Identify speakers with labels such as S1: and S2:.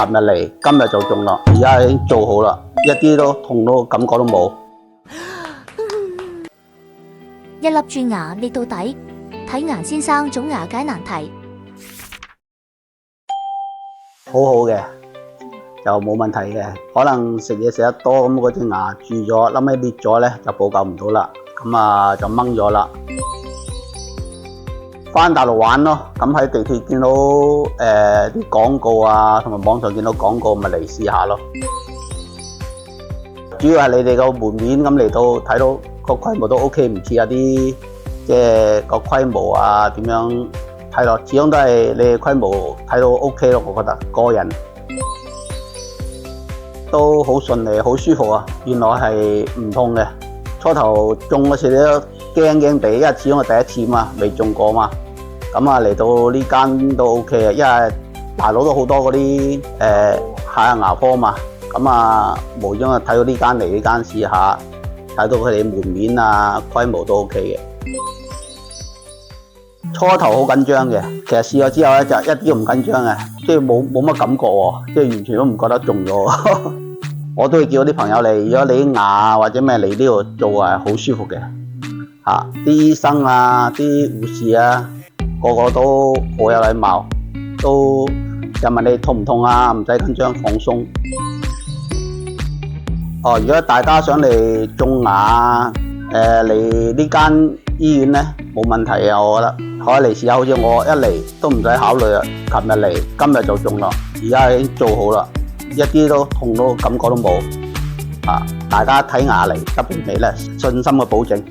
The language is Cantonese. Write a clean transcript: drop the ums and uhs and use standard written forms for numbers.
S1: 琴日嚟，今日就中啦，而家已經做好啦，一啲都痛都感覺都冇。
S2: 一粒蛀牙裂到底，睇顏先生總牙解難題。
S1: 好好嘅，就冇問題嘅。可能食嘢食得多，咁嗰隻牙蛀咗，後尾裂咗咧就補救唔到啦，咁啊就掹咗啦。返大陸玩咯，咁喺地鐵見到啲廣告啊，同埋網上見到廣告，咪嚟試下咯。主要係你哋個門面咁嚟到睇到個規模都 OK， 唔似有啲即係個規模啊點樣睇落，始終都係你哋規模睇到 OK 咯，我覺得個人都好順利，好舒服啊！原來係唔痛嘅，初頭中嗰時你都驚驚地，因為始終係第一次嘛，未中過嘛。咁啊嚟到呢間都 OK 啊，因為大佬都好多嗰啲下牙科嘛。咁啊無端啊睇到呢間嚟呢間試下，睇到佢哋門面啊規模都 OK 嘅。初頭好緊張嘅，其實試咗之後咧就一啲都唔緊張嘅，即係冇乜感覺喎，即係完全都唔覺得中咗。我都會叫啲朋友嚟，如果你啲牙或者咩嚟呢度做啊，好舒服嘅嚇。啲醫生啊、啲護士啊，個個都好有禮貌，都就問你痛唔痛啊，唔使緊張，放鬆。如果大家想嚟種牙，嚟呢間醫院咧冇問題啊，我覺得可以嚟試下。好似我一嚟都唔使考慮啊，琴日嚟，今日就中啦，而家已經做好啦，一啲都痛都感覺都冇。大家睇牙嚟得便利咧，信心嘅保證。